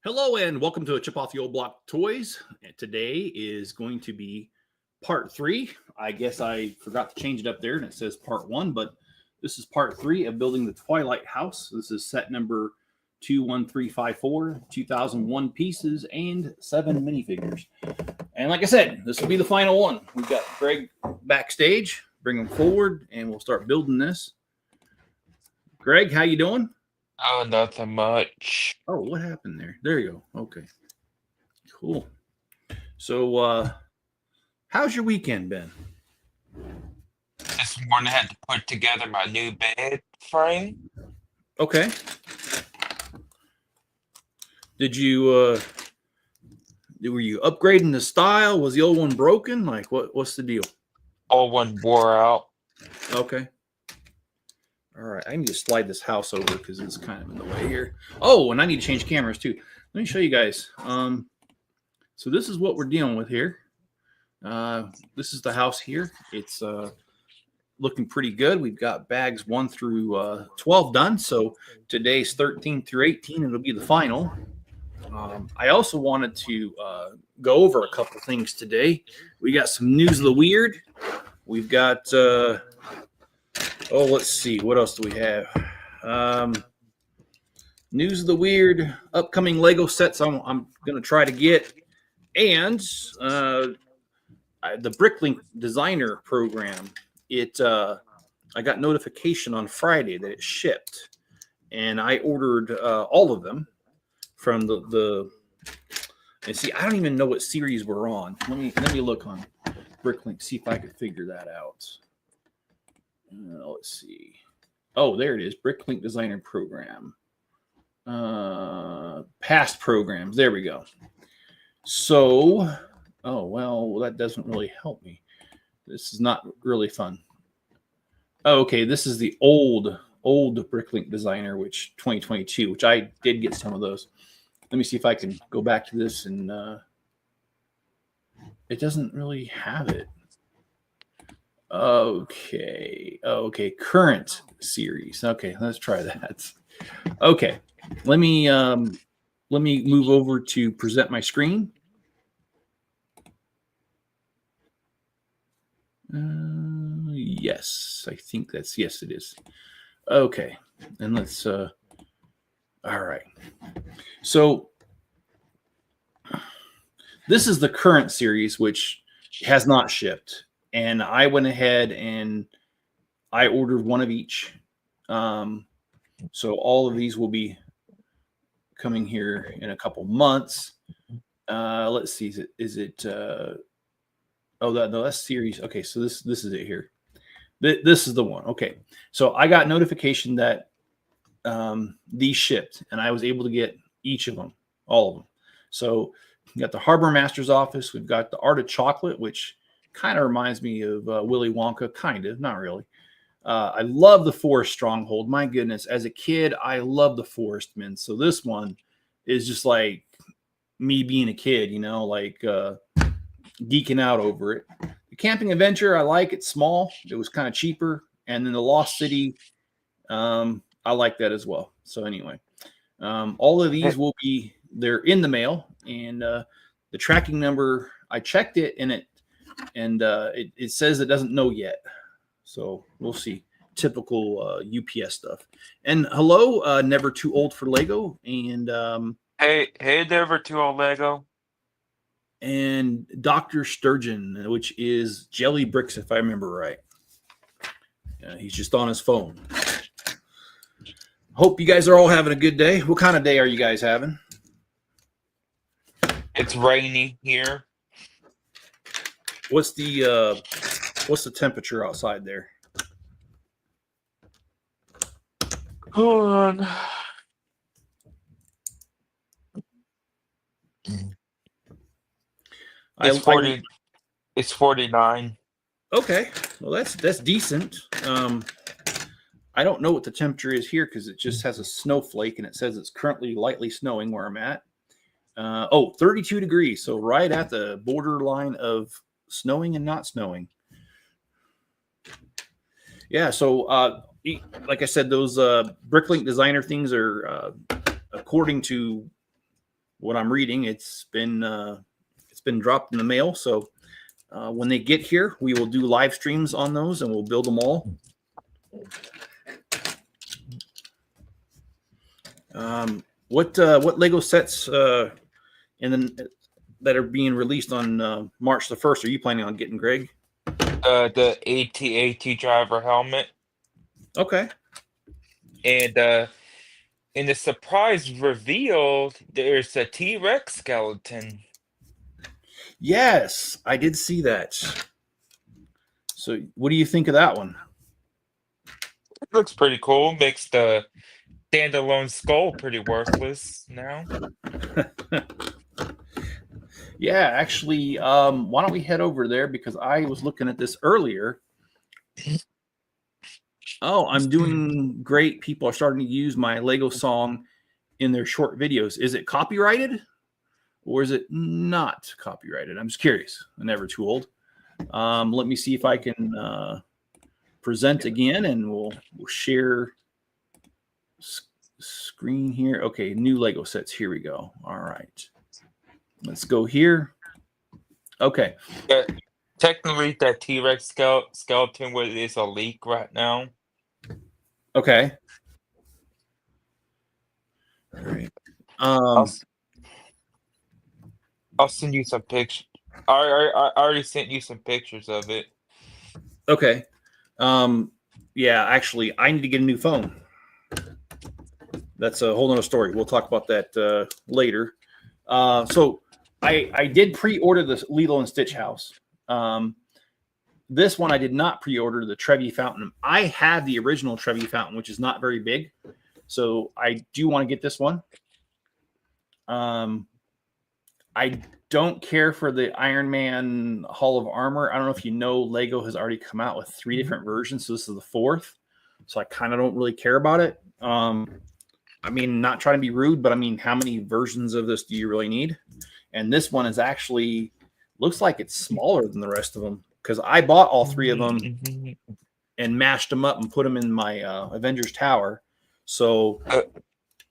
Hello and welcome to a Chip Off the Old Block Toys. And today is going to be part 3. I guess I forgot to change it up there and it says part 1, but this is part 3 of building the Twilight House. This is set number 21354, 2001 pieces and 7 minifigures. And like I said, this will be the final one. We've got Greg backstage. Bring him forward and we'll start building this. Greg, how you doing? Oh, nothing much. Oh, what happened there? There you go. Okay. Cool. So, how's your weekend been? This morning I had to put together my new bed frame. Okay. Did you, were you upgrading the style? Was the old one broken? Like, what's the deal? Old one wore out. Okay. All right. I need to slide this house over because it's kind of in the way here. Oh, and I need to change cameras too. Let me show you guys. So this is what we're dealing with here. This is the house here. It's looking pretty good. We've got bags 1 through 12 done. So today's 13 through 18. It'll be the final. I also wanted to go over a couple things today. We got some news of the weird. We've got, let's see. What else do we have? News of the weird, upcoming Lego sets I'm going to try to get. And the Bricklink designer program, I got notification on Friday that it shipped. And I ordered all of them from and see, I don't even know what series we're on. Let me look on Bricklink, see if I can figure that out. Let's see. Oh, there it is. Bricklink designer program. Past programs. There we go. So, that doesn't really help me. This is not really fun. Oh, okay, this is the old Bricklink designer, which 2022, which I did get some of those. Let me see if I can go back to this and it doesn't really have it. Okay, current series. Okay, let's try that. Okay, let me move over to present my screen. Yes, I think yes, it is. Okay, and let's. All right. So this is the current series, which has not shipped. And I went ahead and I ordered one of each. So all of these will be coming here in a couple months. Let's see. Is it that's series. Okay, so this is it here. This is the one. Okay. So I got notification that these shipped and I was able to get each of them, all of them. So we got the Harbor Master's office. We've got the Art of Chocolate, which kind of reminds me of Willy Wonka, kind of, not really. I love the Forest Stronghold. My goodness, as a kid, I love the Forest Men. So this one is just like me being a kid, like geeking out over it. The Camping Adventure, I like. It's small. It was kind of cheaper. And then the Lost City, I like that as well. So anyway, all of these they're in the mail, and the tracking number, I checked it, and it says it doesn't know yet. So we'll see. Typical UPS stuff. And hello, Never Too Old for Lego, and Hey, Never Too Old Lego. And Dr. Sturgeon, which is Jelly Bricks, if I remember right. He's just on his phone. Hope you guys are all having a good day. What kind of day are you guys having? It's rainy here. What's the temperature outside there? Hold on. It's 40. It's 49. Okay, well that's decent. I don't know what the temperature is here because it just has a snowflake and it says it's currently lightly snowing where I'm at. 32 degrees, so right at the borderline of snowing and not snowing. Yeah, so like I said, those Bricklink designer things are according to what I'm reading, it's been dropped in the mail. So when they get here, we will do live streams on those, and we'll build them all. What Lego sets and then that are being released on March the 1st are you planning on getting, Greg? The AT-AT driver helmet. Okay. And in the surprise reveal, there's a T-Rex skeleton. Yes, I did see that. So what do you think of that one? It looks pretty cool. Makes the standalone skull pretty worthless now. Yeah, actually, why don't we head over there, because I was looking at this earlier. Oh, I'm doing great. People are starting to use my Lego song in their short videos. Is it copyrighted or is it not copyrighted? I'm just curious. I'm never too old. Let me see if I can present again, and we'll share screen here. Okay, new Lego sets. Here we go. All right. Let's go here. Okay. Technically, that T-Rex skeleton is a leak right now. Okay. All right. I'll send you some pictures. I already sent you some pictures of it. Okay. Yeah, actually, I need to get a new phone. That's a whole nother story. We'll talk about that later. So I did pre-order the Lilo and Stitch house. This one I did not pre-order, the Trevi Fountain. I had the original Trevi Fountain, which is not very big. So I do want to get this one. I don't care for the Iron Man Hall of Armor. I don't know if you know, Lego has already come out with 3 different versions. So this is the 4th. So I kind of don't really care about it. I mean, not trying to be rude, but I mean, how many versions of this do you really need? And this one is actually, looks like it's smaller than the rest of them, because I bought all 3 of them and mashed them up and put them in my Avengers Tower. So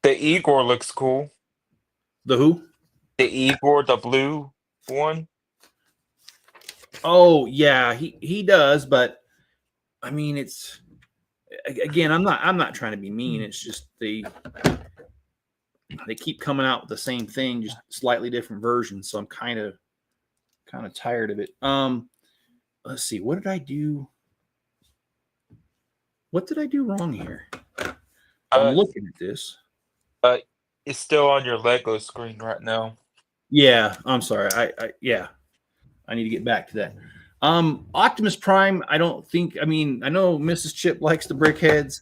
the Igor looks cool. The who? The Igor, the blue one. Oh yeah, he does, but I mean, it's, again, I'm not trying to be mean. It's just they keep coming out with the same thing, just slightly different versions. So I'm kind of tired of it. Let's see, what did I do? What did I do wrong here? I'm looking at this. It's still on your Lego screen right now. Yeah, I'm sorry. I need to get back to that. Optimus Prime, I don't think, I mean, I know Mrs. Chip likes the Brickheads.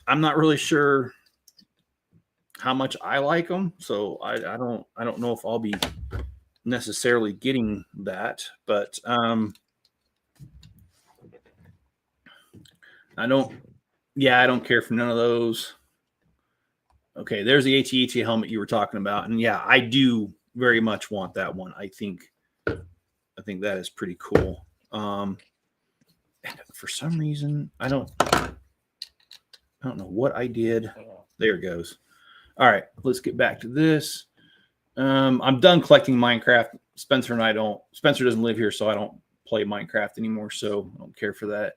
I'm not really sure how much I like them, so I don't know if I'll be necessarily getting that, but I don't care for none of those. Okay, there's the AT-AT helmet you were talking about, and yeah, I do very much want that one. I think that is pretty cool. And for some reason, I don't know what I did. There it goes. All right, let's get back to this. I'm done collecting Minecraft. Spencer doesn't live here, so I don't play Minecraft anymore, so I don't care for that.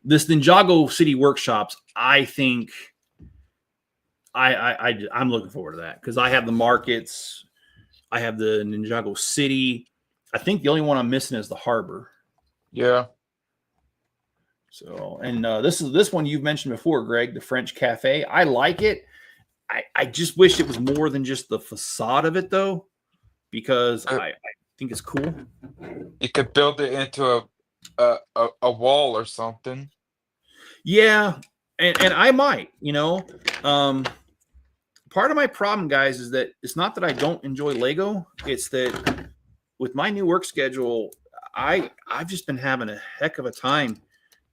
This Ninjago City Workshops, I think I'm looking forward to that, because I have the markets, I have the Ninjago City. I think the only one I'm missing is the harbor. Yeah. So, and this one you've mentioned before, Greg, the French Cafe. I like it. I just wish it was more than just the facade of it, though, because I think it's cool. You could build it into a wall or something. Yeah, and I might, part of my problem, guys, is that it's not that I don't enjoy Lego. It's that with my new work schedule, I've just been having a heck of a time,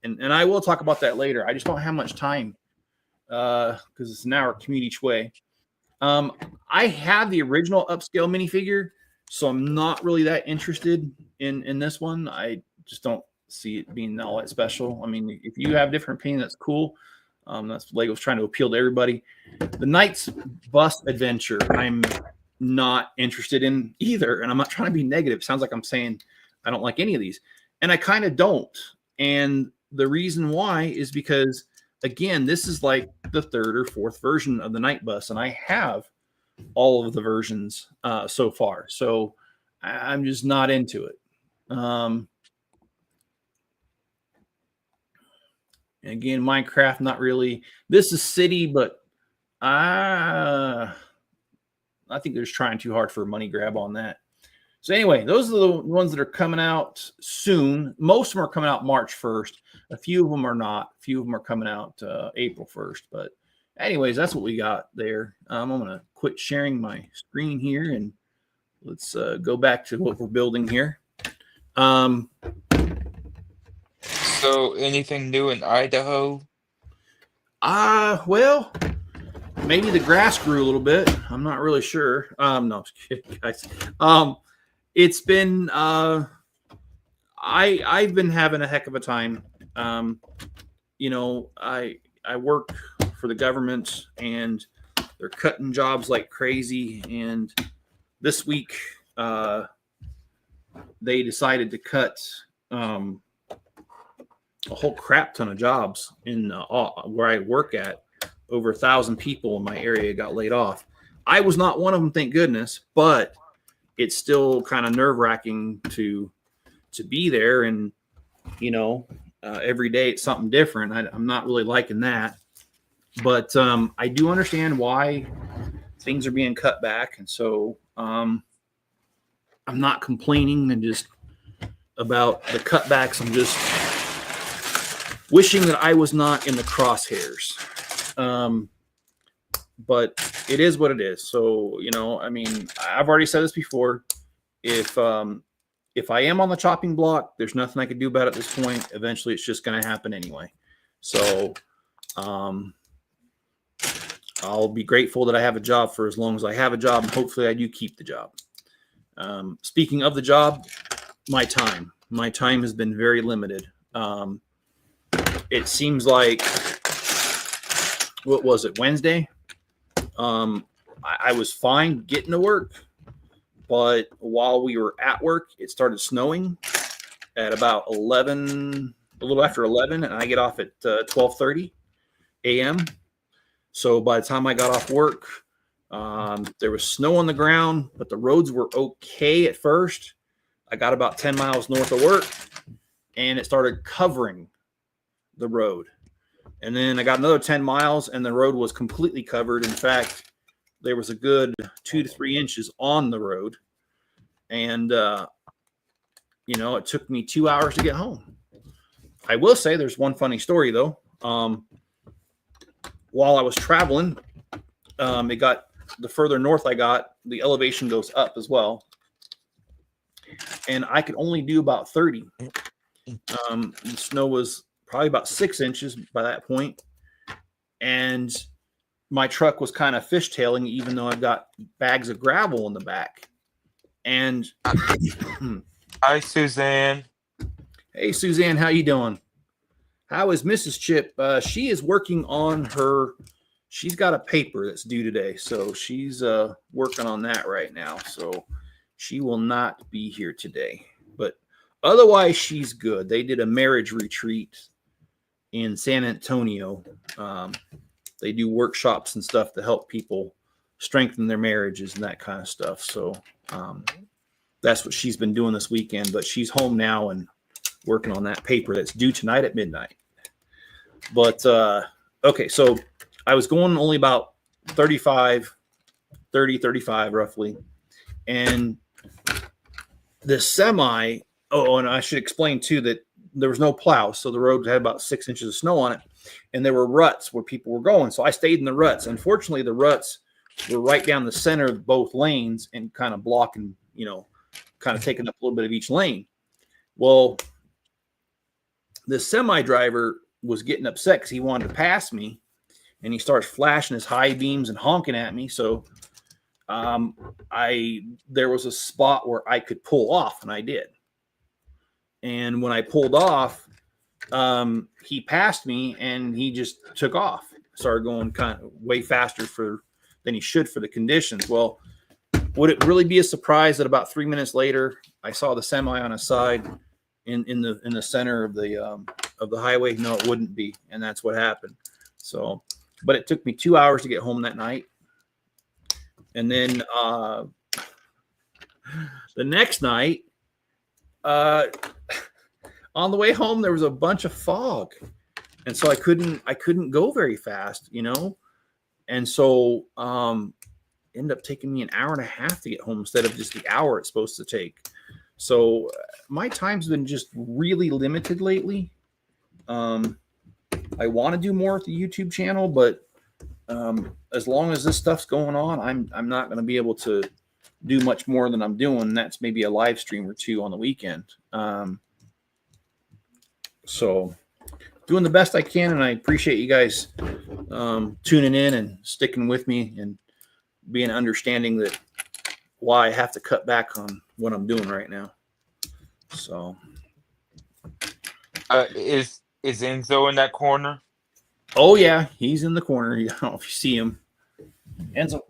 and I will talk about that later. I just don't have much time because it's an hour commute each way. I have the original upscale minifigure, so I'm not really that interested in this one. I just don't see it being all that special. I mean, if you have a different opinion, that's cool. That's Lego's trying to appeal to everybody. The Knight's Bus Adventure. I'm not interested in either. And I'm not trying to be negative. It sounds like I'm saying I don't like any of these. And I kind of don't. And the reason why is because, again, this is like the third or fourth version of the night bus. And I have all of the versions so far. So I'm just not into it. Again, Minecraft, not really. This is city, but I think they're just trying too hard for a money grab on that. So anyway, those are the ones that are coming out soon. Most of them are coming out March 1st. A few of them are not. A few of them are coming out April 1st. But anyways, that's what we got there. I'm going to quit sharing my screen here, and let's go back to what we're building here. So anything new in Idaho? Well, maybe the grass grew a little bit. I'm not really sure. No, just kidding, guys. It's been I've been having a heck of a time. You know, I work for the government, and they're cutting jobs like crazy. And this week, they decided to cut a whole crap ton of jobs in where I work at. Over 1,000 people in my area got laid off. I was not one of them, thank goodness, but it's still kind of nerve-wracking to be there. And, you know, every day it's something different. I'm not really liking that. But I do understand why things are being cut back. And so I'm not complaining and just about the cutbacks. I'm just wishing that I was not in the crosshairs. But it is what it is. So, you know, I mean, I've already said this before. If I am on the chopping block, there's nothing I can do about it at this point. Eventually, it's just going to happen anyway. So, I'll be grateful that I have a job for as long as I have a job, and hopefully I do keep the job. Speaking of the job, my time has been very limited. It seems like, what was it, Wednesday? I was fine getting to work, but while we were at work, it started snowing at about 11, a little after 11, and I get off at 12:30 a.m. So by the time I got off work, there was snow on the ground, but the roads were okay at first. I got about 10 miles north of work, and it started covering the road. And then I got another 10 miles, and the road was completely covered. In fact, there was a good 2 to 3 inches on the road. And, you know, it took me 2 hours to get home. I will say there's one funny story, though. While I was traveling, it got, the further north I got, the elevation goes up as well. And I could only do about 30. The snow was probably about 6 inches by that point. And my truck was kind of fishtailing, even though I've got bags of gravel in the back. And Hi, Suzanne. hey, Suzanne, how you doing? How is Mrs. Chip? She is working on she's got a paper that's due today. So she's working on that right now. So she will not be here today. But otherwise, she's good. They did a marriage retreat in San Antonio. They do workshops and stuff to help people strengthen their marriages and that kind of stuff. So that's what she's been doing this weekend. But she's home now and working on that paper that's due tonight at midnight. But okay, so I was going only about 35 roughly. And the semi, and I should explain too that there was no plow. So the road had about 6 inches of snow on it. And there were ruts where people were going. So I stayed in the ruts. Unfortunately, the ruts were right down the center of both lanes and kind of blocking, you know, kind of taking up a little bit of each lane. Well, the semi driver was getting upset because he wanted to pass me, and he starts flashing his high beams and honking at me. So there was a spot where I could pull off, and I did. And when I pulled off, he passed me, and he just took off. Started going kind of way faster than he should for the conditions. Well, would it really be a surprise that about 3 minutes later I saw the semi on a side in the center of the highway? No, it wouldn't be, and that's what happened. So, but it took me 2 hours to get home that night, and then the next night, on the way home, there was a bunch of fog, and so I couldn't go very fast, and so ended up taking me an hour and a half to get home instead of just the hour it's supposed to take. So my time's been just really limited lately. I want to do more with the YouTube channel, but as long as this stuff's going on, I'm not going to be able to do much more than I'm doing. That's maybe a live stream or two on the weekend. So doing the best I can, and I appreciate you guys tuning in and sticking with me and being understanding that why I have to cut back on what I'm doing right now. So is Enzo in that corner? oh yeah, he's in the corner. I don't know if you see him. Enzo.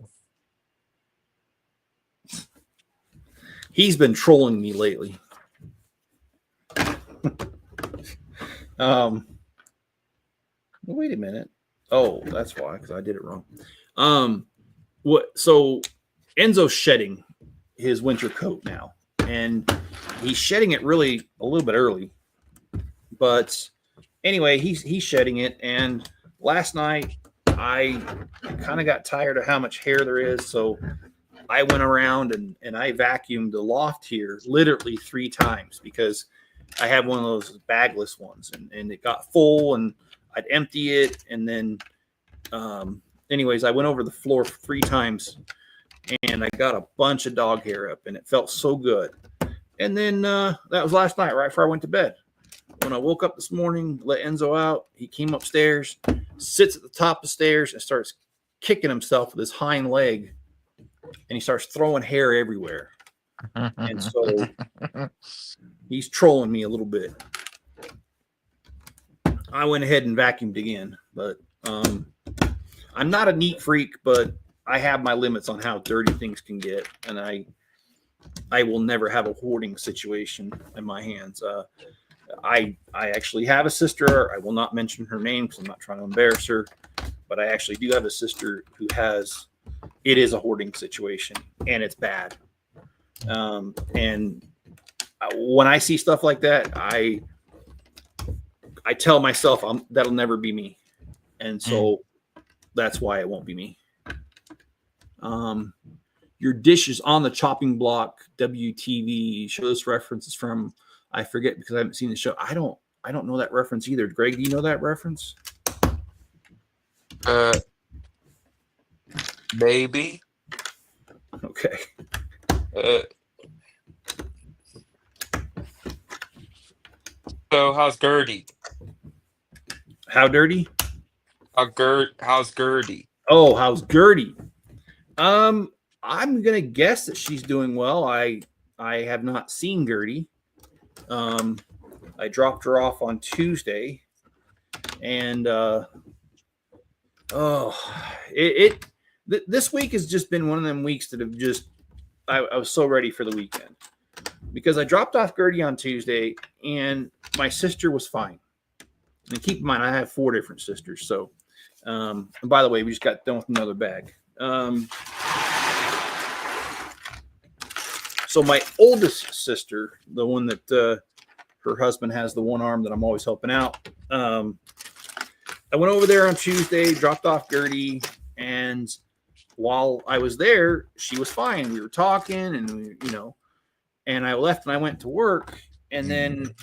He's been trolling me lately. Wait a minute. Oh, that's why, because I did it wrong. So Enzo's shedding his winter coat now, and he's shedding it really a little bit early. But anyway, he's shedding it, and last night I kind of got tired of how much hair there is, so I went around and I vacuumed the loft here literally 3 times because I have one of those bagless ones, and it got full, and I'd empty it, and then anyways, I went over the floor 3 times, and I got a bunch of dog hair up, and it felt so good. And then that was last night, right before I went to bed. When I woke up this morning, let Enzo out, he came upstairs, sits at the top of the stairs, and starts kicking himself with his hind leg, and he starts throwing hair everywhere. And so he's trolling me a little bit. I went ahead and vacuumed again, but I'm not a neat freak, but I have my limits on how dirty things can get, and I will never have a hoarding situation in my hands. I actually have a sister. I will not mention her name because I'm not trying to embarrass her, but I actually do have a sister who it is a hoarding situation, and it's bad. And when I see stuff like that, I tell myself that'll never be me. And so that's why it won't be me. Your dish is on the chopping block. WTV. Show this reference is from, I forget because I haven't seen the show. I don't know that reference either. Greg, do you know that reference? Maybe. Okay. So how's Gertie? How dirty? How's Gertie? Oh, how's Gertie? I'm gonna guess that she's doing well. I have not seen Gertie. I dropped her off on Tuesday, and this week has just been one of them weeks that have just I was so ready for the weekend because I dropped off Gertie on Tuesday, and my sister was fine. And keep in mind, I have 4 different sisters. So, and by the way, we just got done with another bag. So my oldest sister, the one that her husband has the one arm that I'm always helping out. I went over there on Tuesday, dropped off Gertie, and while I was there, she was fine. We were talking, and and I left and I went to work, and then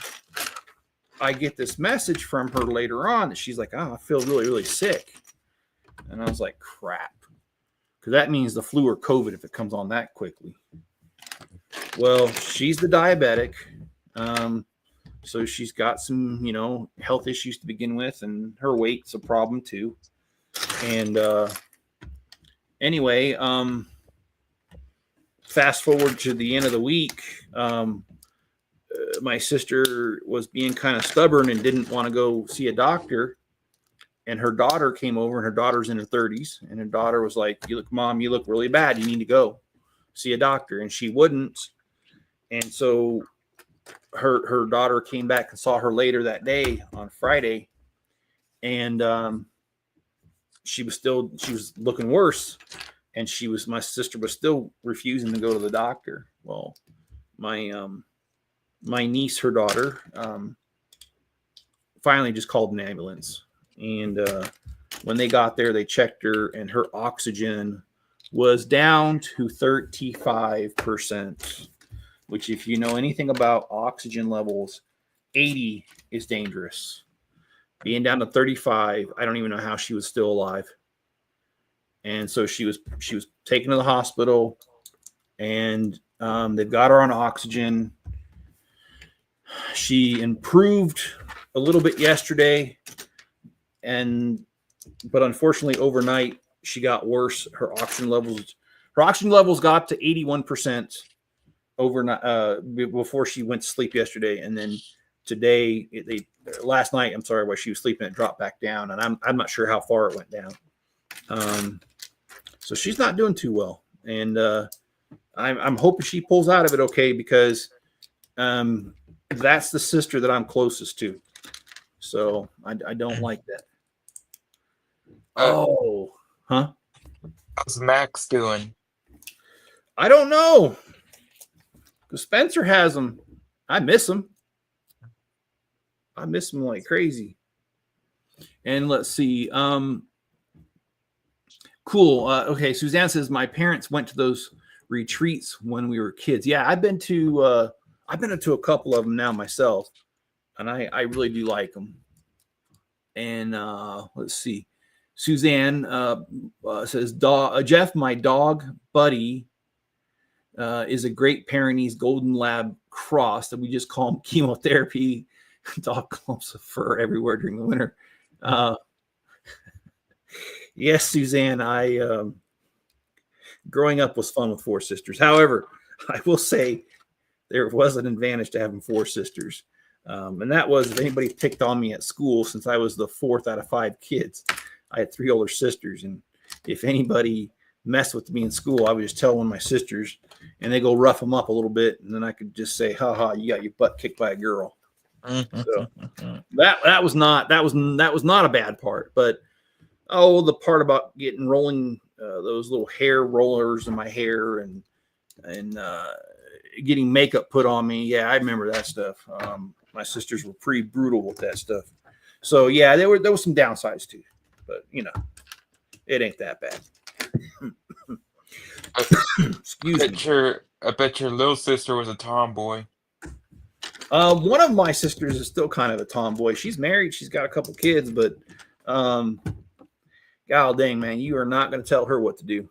I get this message from her later on that she's like, "Oh, I feel really, really sick," and I was like, "Crap," because that means the flu or COVID if it comes on that quickly. Well, she's the diabetic. So she's got some, health issues to begin with, and her weight's a problem too. And anyway, fast forward to the end of the week, my sister was being kind of stubborn and didn't want to go see a doctor. And her daughter came over, and her daughter's in her 30s. And her daughter was like, "You look, Mom, you look really bad. You need to go." see a doctor, and she wouldn't. And so her daughter came back and saw her later that day on Friday, and she was looking worse, and my sister was still refusing to go to the doctor. Well, my niece, her daughter, finally just called an ambulance, and when they got there, they checked her, and her oxygen was down to 35%, which, if you know anything about oxygen levels, 80 is dangerous. Being down to 35, I don't even know how she was still alive. And so she was taken to the hospital, and they've got her on oxygen. She improved a little bit yesterday, but unfortunately overnight she got worse. Her oxygen levels got to 81% overnight before she went to sleep yesterday, and then today last night, I'm sorry, while she was sleeping, it dropped back down, and I'm not sure how far it went down. So she's not doing too well, and I'm hoping she pulls out of it okay, because that's the sister that I'm closest to. So I don't like that. Huh? How's Max doing? I don't know. Because Spencer has him. I miss him. I miss him like crazy. And let's see. Cool. Okay. Suzanne says my parents went to those retreats when we were kids. Yeah, I've been to a couple of them now myself, and I really do like them. And let's see. Suzanne says, Jeff, my dog buddy, is a Great Pyrenees Golden Lab cross that we just call him chemotherapy. Dog clumps of fur everywhere during the winter. Yes, Suzanne, growing up was fun with four sisters. However, I will say there was an advantage to having four sisters. And that was, if anybody picked on me at school, since I was the fourth out of five kids, I had three older sisters. And if anybody messed with me in school, I would just tell one of my sisters, and they go rough them up a little bit. And then I could just say, ha, you got your butt kicked by a girl. So that was not a bad part, but the part about rolling those little hair rollers in my hair and getting makeup put on me. Yeah, I remember that stuff. My sisters were pretty brutal with that stuff. So yeah, there was some downsides too, but it ain't that bad. Excuse me. I bet your little sister was a tomboy. One of my sisters is still kind of a tomboy. She's married. She's got a couple kids, but god dang, man, you are not going to tell her what to do.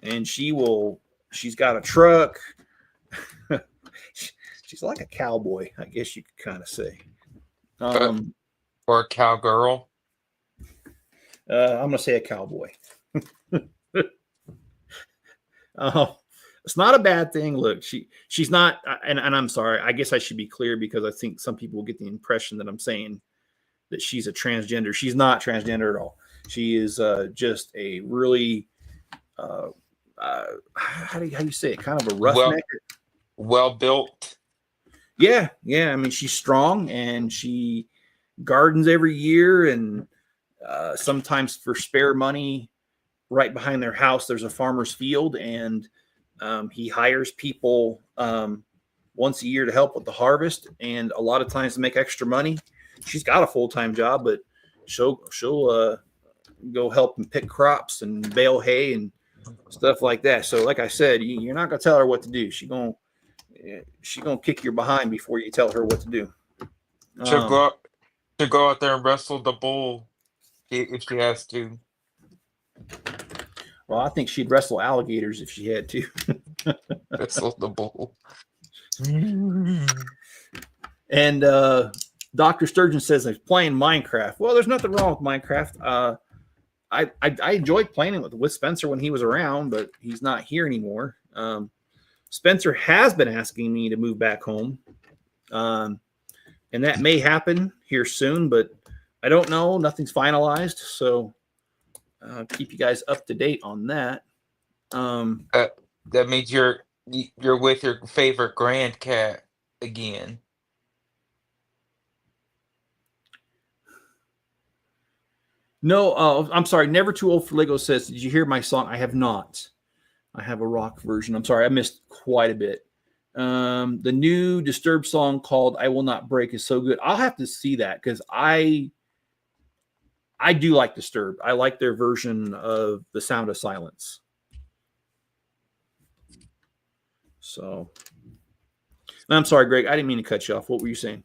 And she's got a truck. She's like a cowboy, I guess you could kind of say. Or a cowgirl. I'm going to say a cowboy. It's not a bad thing. Look, she's not, and I'm sorry, I guess I should be clear, because I think some people will get the impression that I'm saying that she's a transgender. She's not transgender at all. She is just a really, how do you say it? Kind of a roughneck. Well built. Yeah. I mean, she's strong, and she gardens every year, and sometimes for spare money, right behind their house, there's a farmer's field, and he hires people once a year to help with the harvest, and a lot of times to make extra money. She's got a full-time job, but she'll go help and pick crops and bale hay and stuff like that. So like I said, you're not gonna tell her what to do. She's gonna kick your behind before you tell her what to do. She'll go out there and wrestle the bull if she has to. Well, I think she'd wrestle alligators if she had to. Wrestle the bull. And Dr. Sturgeon says he's playing Minecraft. Well, there's nothing wrong with Minecraft. I enjoyed playing it with Spencer when he was around, but he's not here anymore. Spencer has been asking me to move back home, and that may happen here soon, but I don't know. Nothing's finalized, so keep you guys up to date on that. That means you're with your favorite grand cat again. No, I'm sorry. Never Too Old for Lego says, did you hear my song? I have not. I have a rock version. I'm sorry. I missed quite a bit. The new Disturbed song called I Will Not Break is so good. I'll have to see that because I do like Disturbed. I like their version of The Sound of Silence. So, I'm sorry, Greg. I didn't mean to cut you off. What were you saying?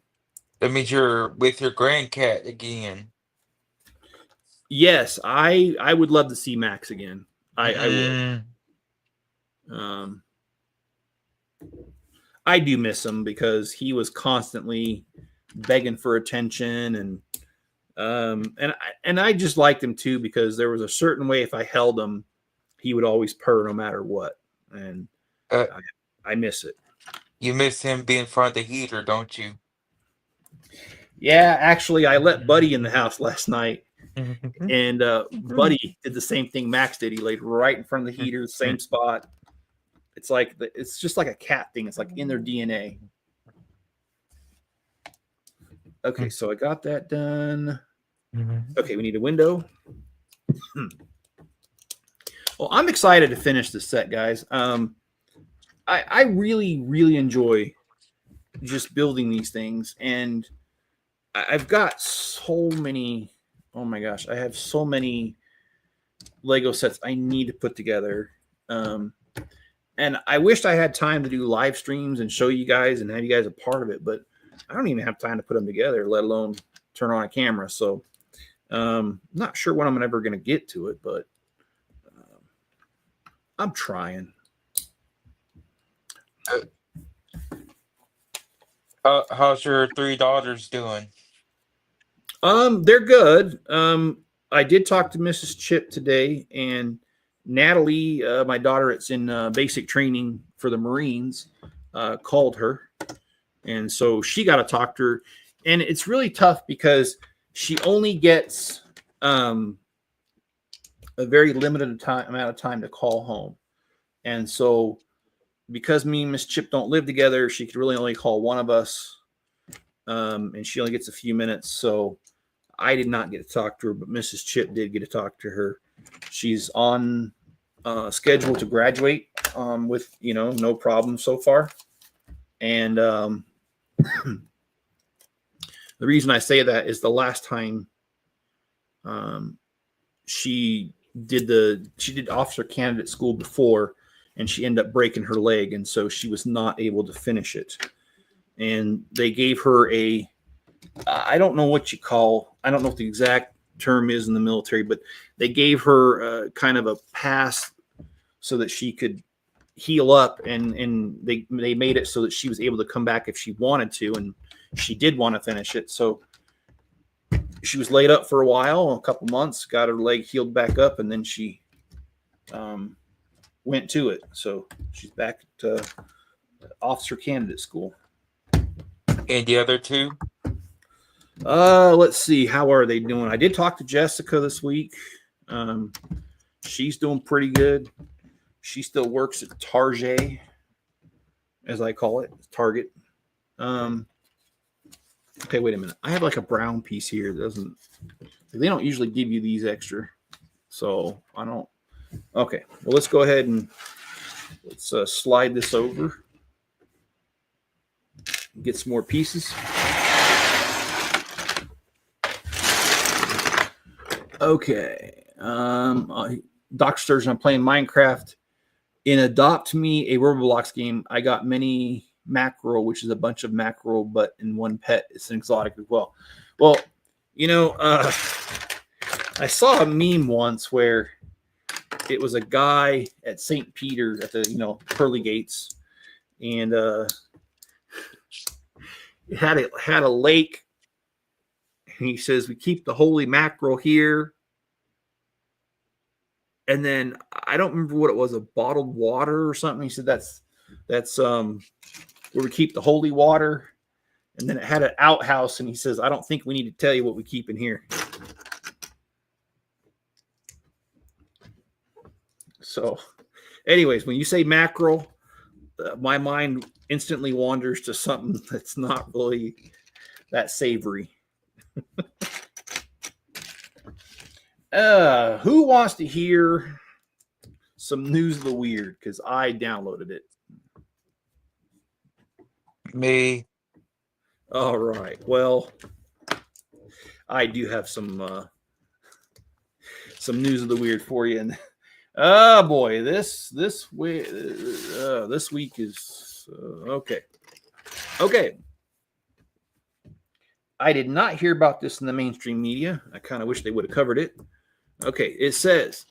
That means you're with your grand cat again. Yes, I would love to see Max again. I would. I do miss him because he was constantly begging for attention, and I just liked him too because there was a certain way if I held him, he would always purr no matter what, and I miss it. You miss him being in front of the heater, don't you? Yeah, actually, I let Buddy in the house last night, and Buddy did the same thing Max did. He laid right in front of the heater, same spot. It's just like a cat thing. It's like in their DNA. Okay, so I got that done. Okay, we need a window. Well, I'm excited to finish this set, guys. I really, really enjoy just building these things, and I've got so many. Oh my gosh, I have so many Lego sets I need to put together. And I wished I had time to do live streams and show you guys and have you guys a part of it, but I don't even have time to put them together, let alone turn on a camera. So not sure when I'm ever going to get to it, but I'm trying. How's your 3 daughters doing? They're good. I did talk to Mrs. Chip today, and Natalie, my daughter, it's in basic training for the Marines, called her. And so she got to talk to her. And it's really tough because she only gets a very limited amount of time to call home. And so because me and Miss Chip don't live together, she could really only call one of us. And she only gets a few minutes. So I did not get to talk to her, but Mrs. Chip did get to talk to her. She's on schedule to graduate with, no problem so far. And the reason I say that is the last time she did officer candidate school before, and she ended up breaking her leg, and so she was not able to finish it. And they gave her I don't know what the exact term is in the military, but they gave her kind of a pass so that she could heal up, and they made it so that she was able to come back if she wanted to, and she did want to finish it. So she was laid up for a while, a couple months, got her leg healed back up, and then she went to it. So she's back to officer candidate school. And the other 2? Let's see. How are they doing? I did talk to Jessica this week. She's doing pretty good. She still works at Target, as I call it, Target. Okay, wait a minute. I have like a brown piece here. They don't usually give you these extra. So I don't. Okay, well, let's go ahead and let's slide this over. Get some more pieces. Okay. Dr. Sturgeon, I'm playing Minecraft. In Adopt Me, a Roblox game, I got many mackerel, which is a bunch of mackerel, but in one pet. It's an exotic as well. Well, I saw a meme once where it was a guy at St. Peter at the, pearly gates, and it had a lake, and he says, we keep the holy mackerel here. And then I don't remember what it was, a bottled water or something. He said that's where we keep the holy water. And then it had an outhouse, and he says, I don't think we need to tell you what we keep in here. So Anyways, when you say mackerel, my mind instantly wanders to something that's not really that savory. Who wants to hear some news of the weird? Because I downloaded it. Me. All right. Well, I do have some news of the weird for you. And oh boy, this week is okay. Okay. I did not hear about this in the mainstream media. I kind of wish they would have covered it. Okay, it says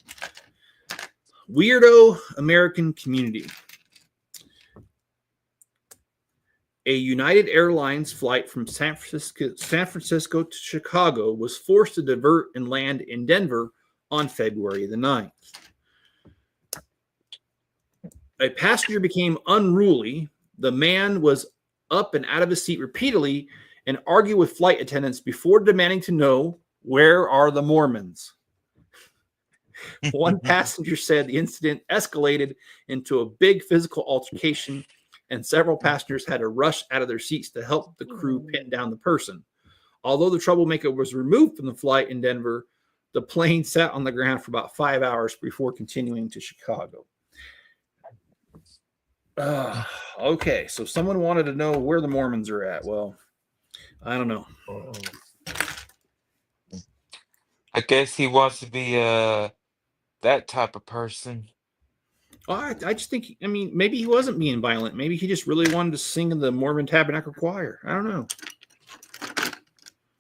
weirdo American community. A United Airlines flight from San Francisco to Chicago was forced to divert and land in Denver on February the 9th. A passenger became unruly. The man was up and out of his seat repeatedly and argued with flight attendants before demanding to know, where are the Mormons? One passenger said the incident escalated into a big physical altercation, and several passengers had to rush out of their seats to help the crew pin down the person. Although the troublemaker was removed from the flight in Denver, the plane sat on the ground for about 5 hours before continuing to Chicago. Okay, so someone wanted to know where the Mormons are at. Well, I don't know. I guess he wants to be that type of person. Oh, I just think, I mean, maybe he wasn't being violent. Maybe he just really wanted to sing in the Mormon Tabernacle Choir. I don't know.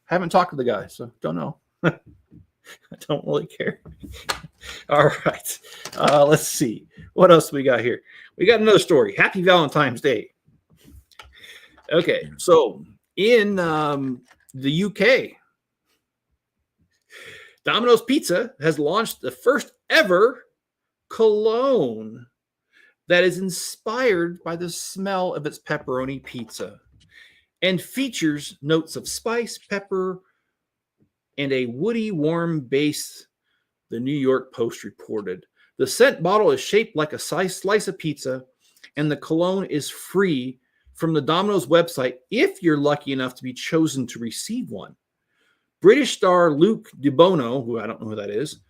Haven't talked to the guy, so don't know. I don't really care. All right. Let's see. What else we got here? We got another story. Happy Valentine's Day. Okay, so in the UK, Domino's Pizza has launched the first ever cologne that is inspired by the smell of its pepperoni pizza and features notes of spice, pepper, and a woody, warm base, the New York Post reported. The scent bottle is shaped like a slice of pizza, and the cologne is free from the Domino's website if you're lucky enough to be chosen to receive one. British star Luke DeBono, who I don't know who that is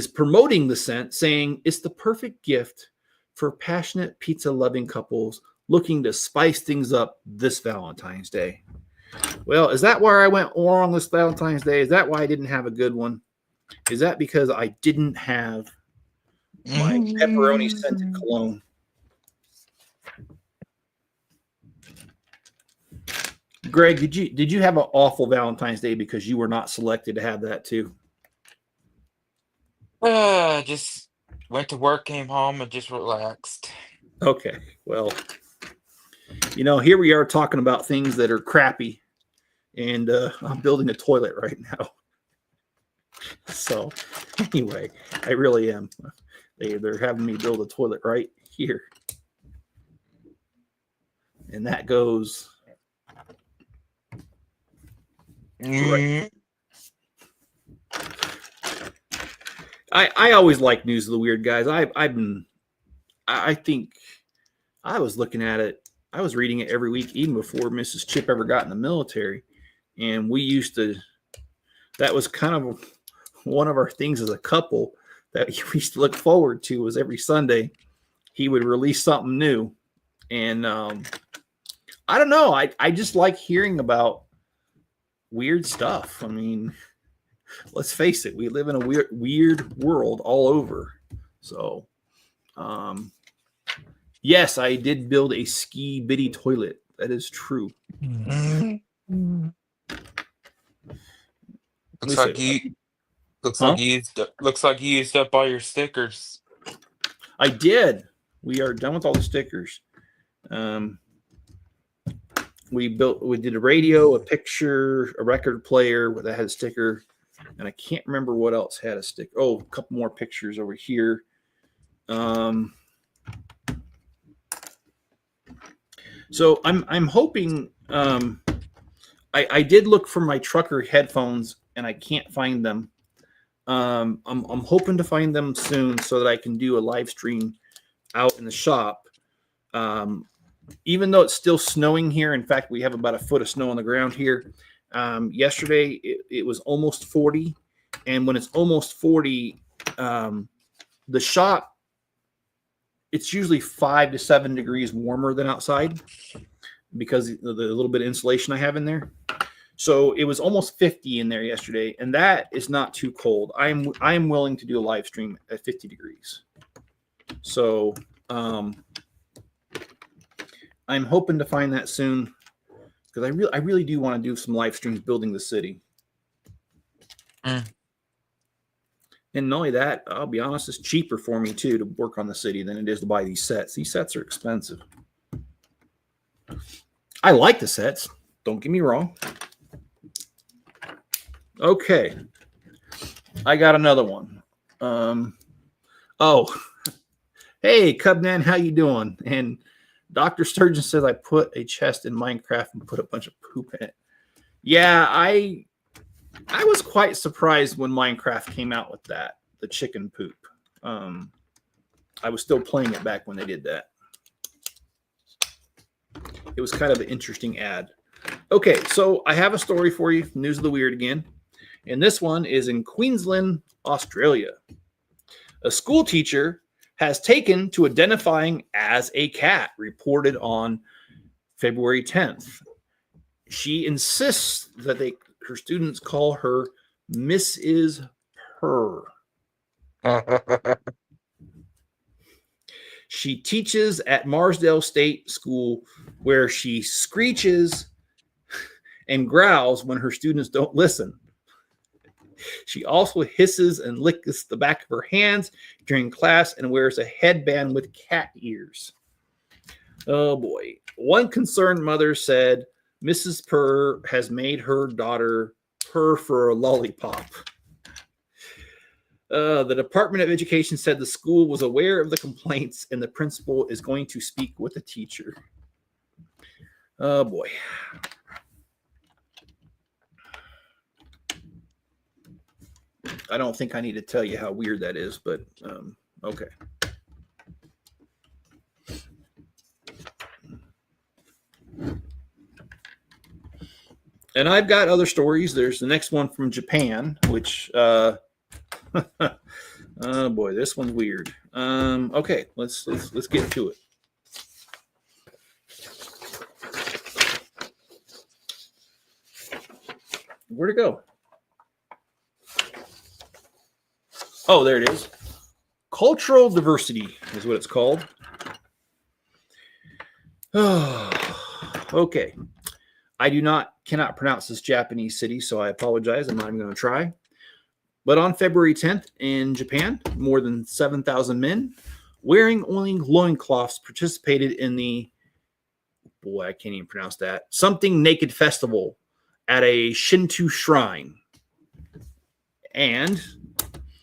promoting the scent, saying it's the perfect gift for passionate pizza-loving couples looking to spice things up this Valentine's Day. Well, is that where I went wrong this Valentine's Day? Is that why I didn't have a good one? Is that because I didn't have my pepperoni scented cologne? Greg, did you have an awful Valentine's Day because you were not selected to have that too? Just went to work, came home, and just relaxed. Okay, well, here we are talking about things that are crappy, and I'm building a toilet right now. So, anyway, I really am. They're having me build a toilet right here, and that goes right. I always like News of the Weird, guys. I think I was looking at it. I was reading it every week, even before Mrs. Chip ever got in the military. And we used to, that was kind of one of our things as a couple that we used to look forward to, was every Sunday he would release something new. And I don't know. I just like hearing about weird stuff. I mean, let's face it, we live in a weird world all over. So, yes, I did build a ski bitty toilet. That is true. Looks like you used up all your stickers. I did. We are done with all the stickers. We did a radio, a picture, a record player that had a sticker, and I can't remember what else had a sticker. Oh, a couple more pictures over here. So I'm hoping. I did look for my trucker headphones and I can't find them. I'm hoping to find them soon so that I can do a live stream out in the shop. Even though it's still snowing here, in fact, we have about a foot of snow on the ground here. Yesterday, it was almost 40. And when it's almost 40, the shop, it's usually 5 to 7 degrees warmer than outside because of the little bit of insulation I have in there. So it was almost 50 in there yesterday, and that is not too cold. I am willing to do a live stream at 50 degrees. So I'm hoping to find that soon because I really do want to do some live streams building the city. And not only that, I'll be honest, it's cheaper for me too to work on the city than it is to buy these sets. These sets are expensive. I like the sets. Don't get me wrong. Okay. I got another one. Hey, Cubman, how you doing? And Dr. Sturgeon says I put a chest in Minecraft and put a bunch of poop in it. Yeah, I was quite surprised when Minecraft came out with that, the chicken poop. I was still playing it back when they did that. It was kind of an interesting ad. Okay, so I have a story for you, News of the Weird again. And this one is in Queensland, Australia. A school teacher has taken to identifying as a cat, reported on February 10th. She insists that her students call her Mrs. Purr. She teaches at Marsdale State School, where she screeches and growls when her students don't listen. She also hisses and licks the back of her hands during class and wears a headband with cat ears. Oh boy. One concerned mother said Mrs. Purr has made her daughter purr for a lollipop. The Department of Education said the school was aware of the complaints and the principal is going to speak with the teacher. Oh boy. I don't think I need to tell you how weird that is, but okay. And I've got other stories. There's the next one from Japan, which, oh boy, this one's weird. Okay, let's get to it. Where'd it go? Oh, there it is. Cultural diversity is what it's called. Okay. I cannot pronounce this Japanese city, so I apologize. I'm not even going to try. But on February 10th in Japan, more than 7,000 men wearing only loincloths participated in the, I can't even pronounce that, something naked festival at a Shinto shrine. And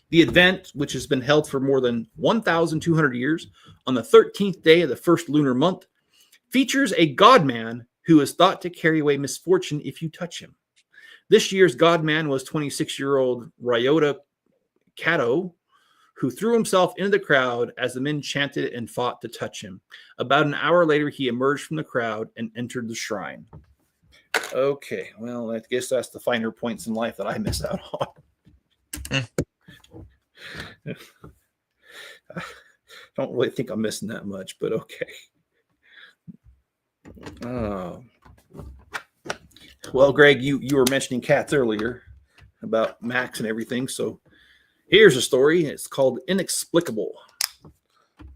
the event, which has been held for more than 1,200 years on the 13th day of the first lunar month, features a godman who is thought to carry away misfortune if you touch him. This year's godman was 26-year-old Ryota Kato, who threw himself into the crowd as the men chanted and fought to touch him. About an hour later, he emerged from the crowd and entered the shrine. Okay, well, I guess that's the finer points in life that I missed out on. I don't really think I'm missing that much, but okay. Well, Greg, you were mentioning cats earlier about Max and everything. So here's a story. It's called Inexplicable.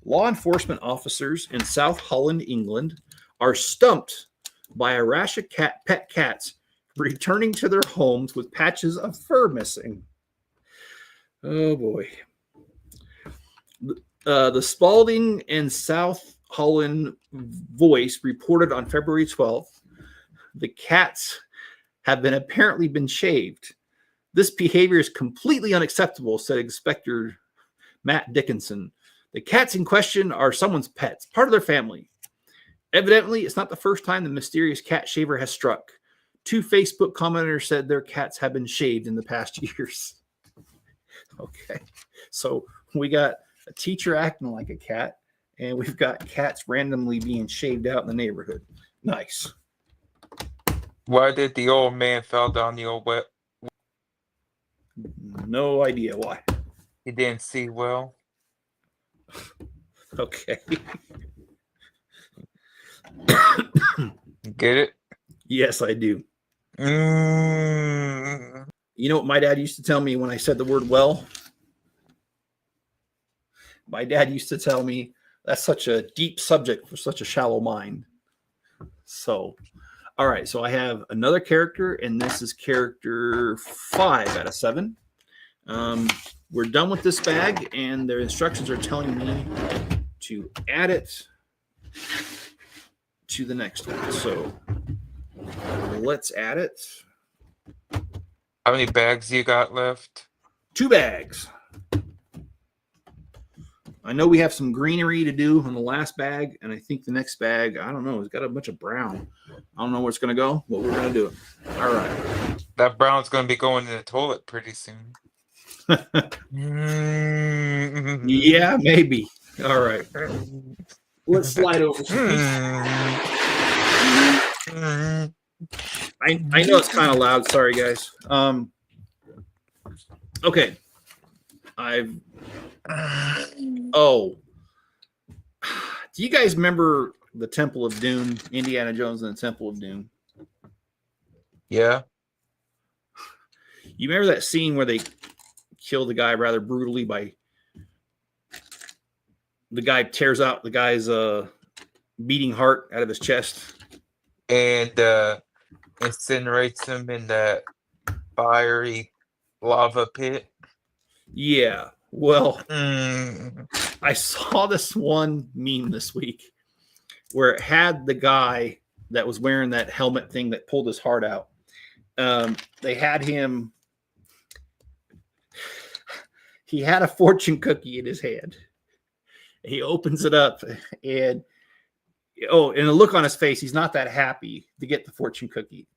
Law enforcement officers in South Holland, England, are stumped by a rash of pet cats returning to their homes with patches of fur missing. Oh, boy. The Spalding and South Holland Voice reported on February 12th, the cats have apparently been shaved. This behavior is completely unacceptable, said Inspector Matt Dickinson. The cats in question are someone's pets, part of their family. Evidently, it's not the first time the mysterious cat shaver has struck. 2 Facebook commenters said their cats have been shaved in the past years. Okay, so we got a teacher acting like a cat And we've got cats randomly being shaved out in the neighborhood. Nice. Why did the old man fell down the old well? No idea why. He didn't see well. Okay. Get it? Yes, I do. Mm. You know what my dad used to tell me when I said the word well? My dad used to tell me that's such a deep subject for such a shallow mind. So, all right. So I have another character, and this is character 5 out of 7. We're done with this bag, and their instructions are telling me to add it to the next one. So let's add it. How many bags you got left? 2 bags. I know we have some greenery to do on the last bag, and I think the next bag, I don't know, it's got a bunch of brown. I don't know where it's going to go, but we're going to do it. All right. That brown's going to be going in the toilet pretty soon. Mm. Yeah, maybe. All right. Let's slide over. I know it's kind of loud. Sorry, guys. Okay. Do you guys remember the Temple of Doom, Indiana Jones and the Temple of Doom? Yeah. You remember that scene where they kill the guy rather brutally by the guy tears out the guy's beating heart out of his chest and incinerates him in that fiery lava pit? Yeah. Well, I saw this one meme this week where it had the guy that was wearing that helmet thing that pulled his heart out. They had him. He had a fortune cookie in his hand. He opens it up and the look on his face, he's not that happy to get the fortune cookie.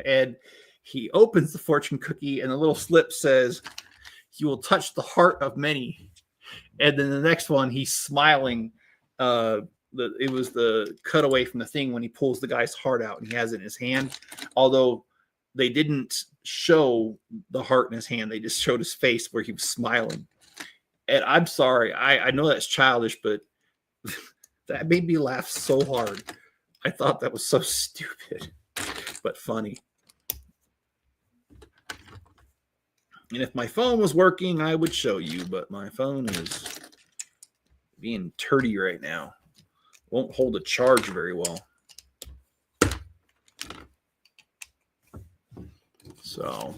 And he opens the fortune cookie and the little slip says, "You will touch the heart of many." And then the next one, he's smiling. It was the cutaway from the thing when he pulls the guy's heart out and he has it in his hand. Although they didn't show the heart in his hand, they just showed his face where he was smiling. And I'm sorry, I know that's childish, but that made me laugh so hard. I thought that was so stupid, but funny. And if my phone was working, I would show you, but my phone is being turdy right now. Won't hold a charge very well. So,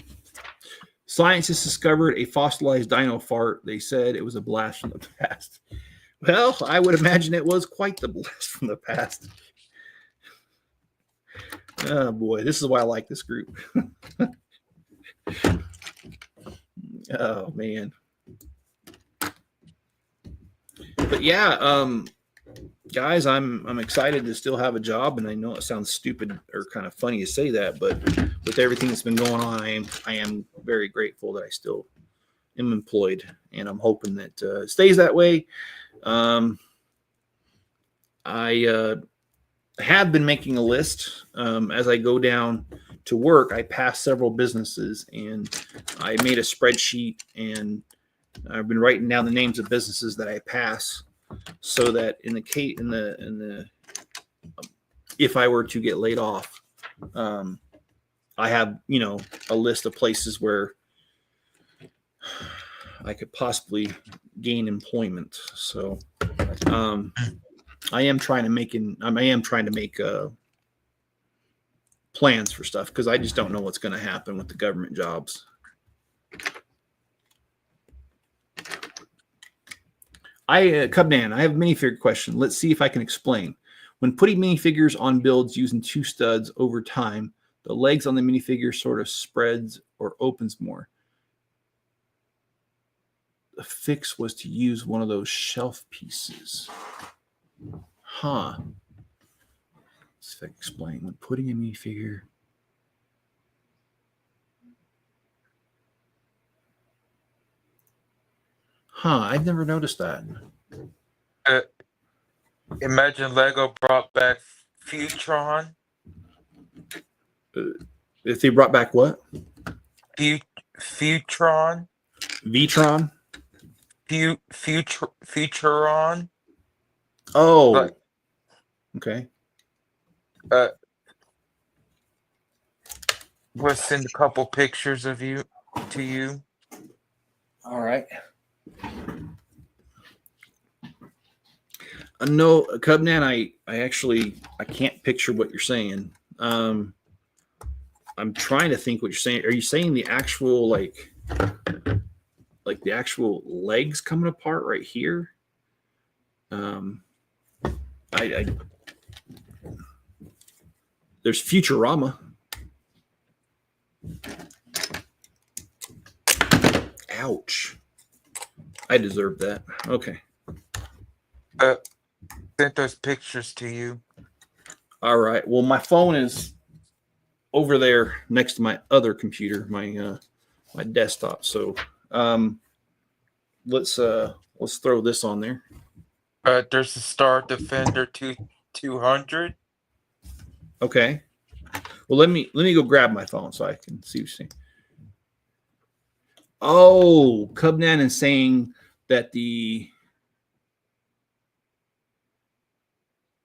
scientists discovered a fossilized dino fart. They said it was a blast from the past. Well, I would imagine it was quite the blast from the past. Oh boy, this is why I like this group. Oh man. But yeah, guys, I'm excited to still have a job, and I know it sounds stupid or kind of funny to say that, but with everything that's been going on, I am very grateful that I still am employed, and I'm hoping that it stays that way. I have been making a list as I go down to work. I pass several businesses, and I made a spreadsheet, and I've been writing down the names of businesses that I pass, so that in the case if I were to get laid off, I have a list of places where I could possibly gain employment. So I am trying to make plans for stuff, because I just don't know what's going to happen with the government jobs. Cubnan, I have a minifigure question. Let's see if I can explain. When putting minifigures on builds using 2 studs over time, the legs on the minifigure sort of spreads or opens more. The fix was to use one of those shelf pieces. Huh. Let's explain. When putting a minifigure. Huh, I've never noticed that. Imagine Lego brought back Futron. If they brought back what? Futron. Vtron. Futuron. Oh, Like, okay. we'll send a couple pictures of you to you. All right. No, Cubnan, I can't picture what you're saying. I'm trying to think what you're saying. Are you saying the actual like the actual legs coming apart right here? I there's Futurama. Ouch. I deserve that. Okay. Sent those pictures to you. All right. Well, my phone is over there next to my other computer, my desktop. So let's throw this on there. There's the Star Defender 200. Okay. Well, let me go grab my phone so I can see what you're saying. Oh, Cubnan is saying that the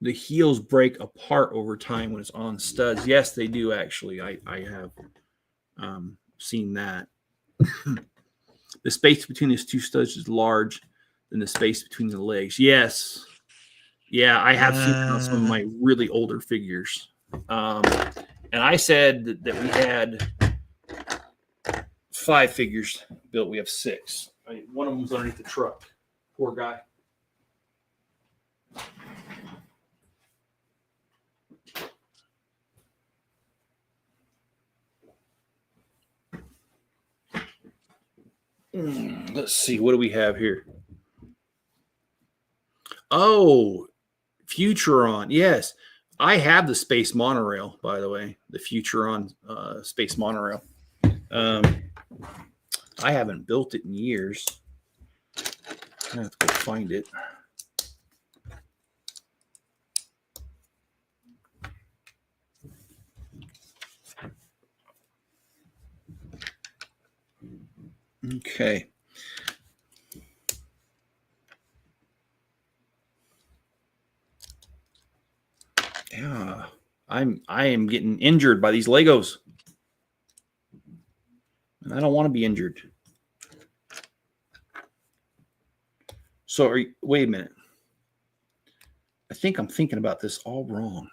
heels break apart over time when it's on studs. Yes, they do actually. I have seen that. The space between these two studs is large than the space between the legs. Yes. Yeah, I have seen that on some of my really older figures. And I said that we had 5 figures built. We have 6. One of them was underneath the truck. Poor guy. Let's see. What do we have here? Oh, Futuron. Yes. I have the space monorail, by the way. The Futuron space monorail. I haven't built it in years. I have to go find it. Okay. Yeah, I am getting injured by these Legos. And I don't want to be injured. So wait a minute. I think I'm thinking about this all wrong.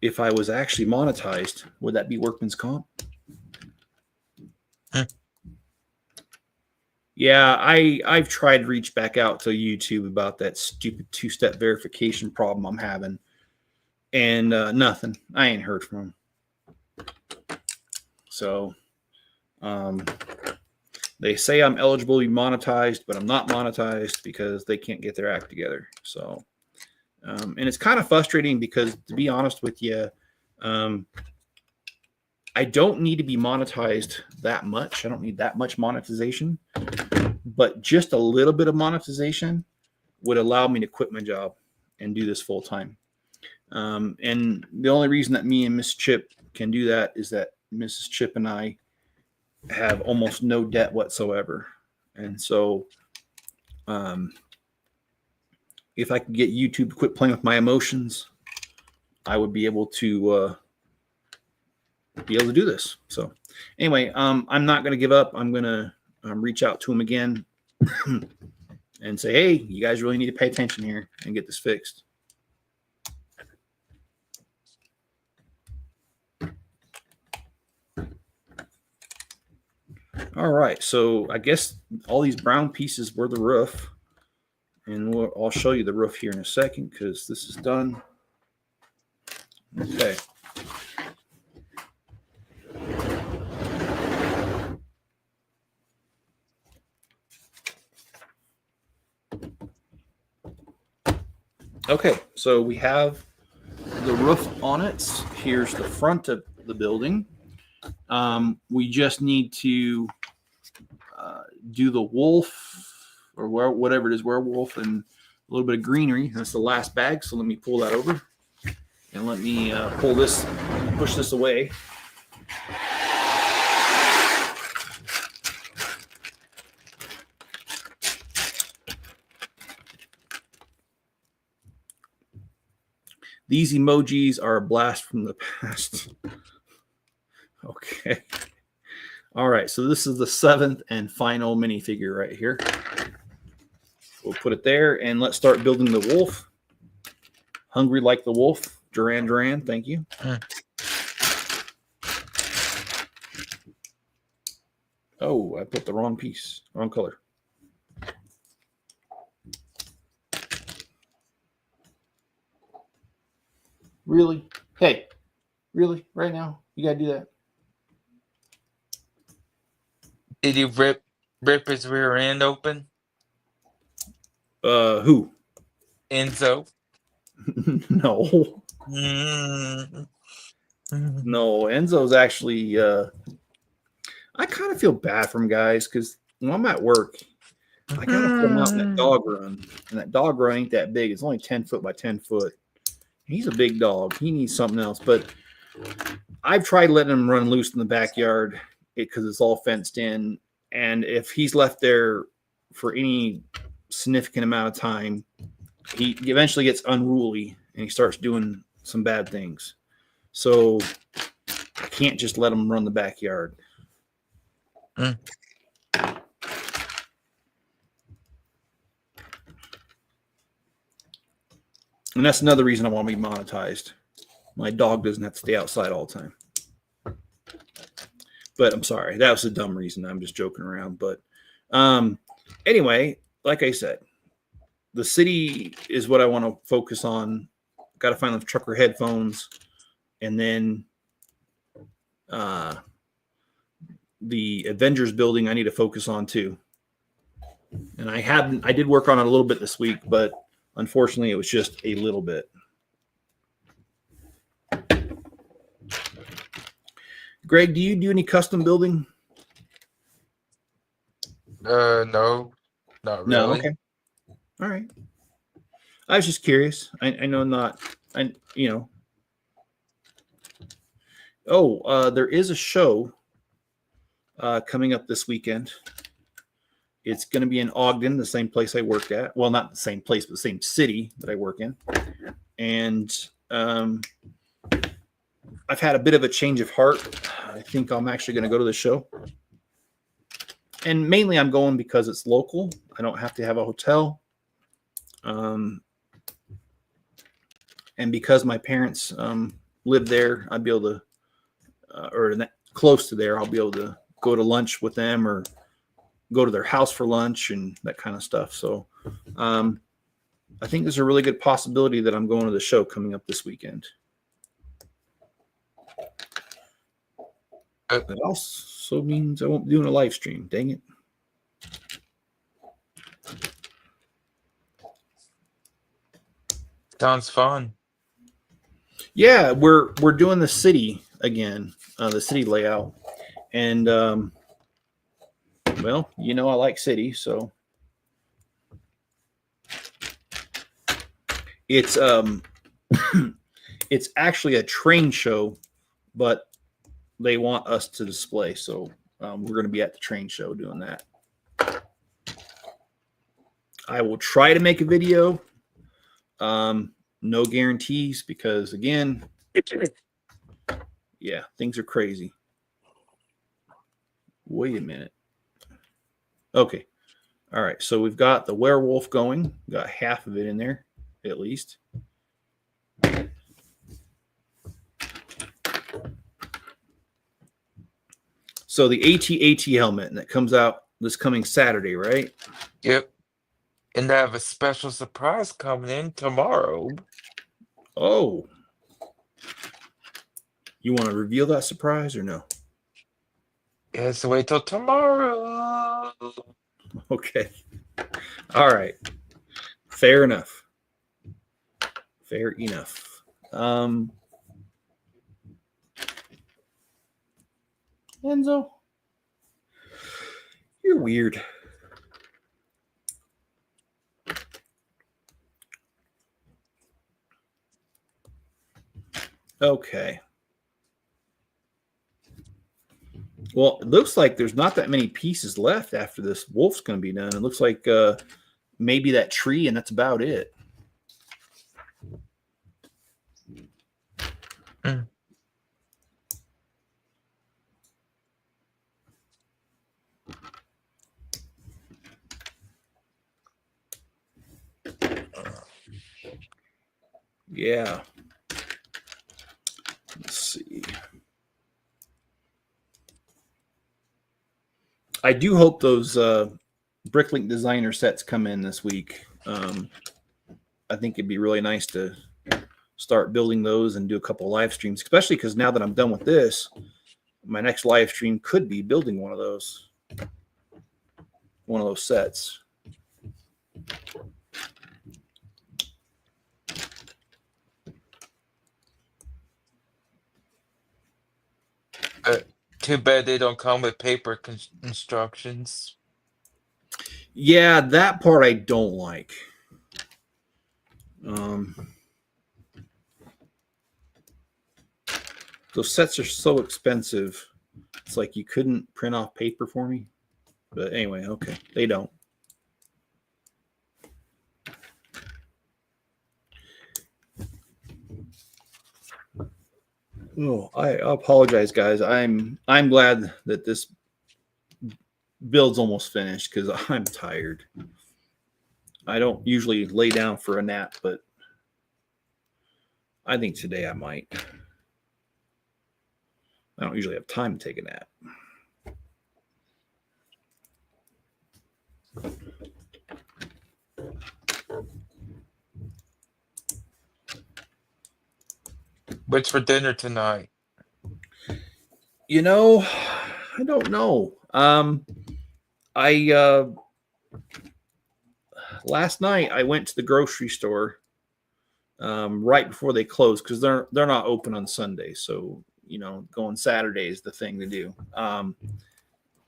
If I was actually monetized, would that be workman's comp? Huh. Yeah, I've tried to reach back out to YouTube about that stupid 2-step verification problem I'm having. And nothing. I ain't heard from them. So they say I'm eligible to be monetized, but I'm not monetized because they can't get their act together. So and it's kind of frustrating because, to be honest with you, I don't need to be monetized that much. I don't need that much monetization, but just a little bit of monetization would allow me to quit my job and do this full time. And the only reason that me and Miss Chip can do that is that Mrs. Chip and I have almost no debt whatsoever. And so if I could get YouTube to quit playing with my emotions, I would be able to do this. So anyway, I'm not going to give up. I'm going to reach out to him again and say, hey, you guys really need to pay attention here and get this fixed. All right, so I guess all these brown pieces were the roof, and I'll show you the roof here in a second because this is done. Okay. Okay, so we have the roof on it. Here's the front of the building. We just need to do the wolf or whatever it is, werewolf and little bit of greenery. That's the last bag. So let me pull that over and let me push this away. These emojis are a blast from the past. Okay. All right. So this is the 7th and final minifigure right here. We'll put it there and let's start building the wolf. Hungry like the wolf. Duran Duran. Thank you. Oh, I put the wrong piece. Wrong color. Really? Hey, really? Right now? You gotta do that? Did you rip his rear end open? Who? Enzo? No. Mm. No, Enzo's actually I kind of feel bad for him, guys, because when I'm at work, I gotta put him out in that dog run. And that dog run ain't that big. It's only 10 foot by 10 foot. He's a big dog. He needs something else. But I've tried letting him run loose in the backyard because it's all fenced in. And if he's left there for any significant amount of time, he eventually gets unruly and he starts doing some bad things. So I can't just let him run the backyard. Mm. And that's another reason I want to be monetized. My dog doesn't have to stay outside all the time. But I'm sorry, that was a dumb reason. I'm just joking around. But anyway, like I said, the city is what I want to focus on. Got to find the trucker headphones, and then the Avengers building I need to focus on too. And I did work on it a little bit this week, but unfortunately, it was just a little bit. Greg, do you do any custom building? No, not really. No. Okay. All right. I was just curious. I know not. Oh, there is a show coming up this weekend. It's going to be in Ogden, the same place I worked at. Well, not the same place, but the same city that I work in. And I've had a bit of a change of heart. I think I'm actually going to go to the show. And mainly I'm going because it's local. I don't have to have a hotel. And because my parents live there, I'd be able to, or close to there, I'll be able to go to lunch with them or go to their house for lunch and that kind of stuff. So I think there's a really good possibility that I'm going to the show coming up this weekend. That also means I won't be doing a live stream. Dang it. Sounds fun. Yeah, we're doing the city again, the city layout. And well, I like city, so it's it's actually a train show, but they want us to display. So we're going to be at the train show doing that. I will try to make a video. No guarantees because, again, yeah, things are crazy. Wait a minute. Okay. All right. So we've got the werewolf going. Got half of it in there, at least. So the AT-AT helmet that comes out this coming Saturday, right? Yep. And I have a special surprise coming in tomorrow. Oh. You want to reveal that surprise or no? Yes, wait till tomorrow. Okay. All right. Fair enough. Fair enough. Enzo, you're weird. Okay. Well, it looks like there's not that many pieces left after this wolf's going to be done. It looks like maybe that tree, and that's about it. Mm. Yeah. Let's see. I do hope those Bricklink designer sets come in this week. I think it'd be really nice to start building those and do a couple live streams, especially because now that I'm done with this, my next live stream could be building one of those sets. Too bad they don't come with paper instructions. Yeah, that part I don't like. Those sets are so expensive. It's like you couldn't print off paper for me. But anyway, okay. They don't. Oh, I apologize, guys. I'm glad that this build's almost finished because I'm tired. I don't usually lay down for a nap, but I think today I might. I don't usually have time to take a nap. What's for dinner tonight? You know, I don't know. Last night I went to the grocery store right before they close because they're not open on Sunday. So going Saturday is the thing to do.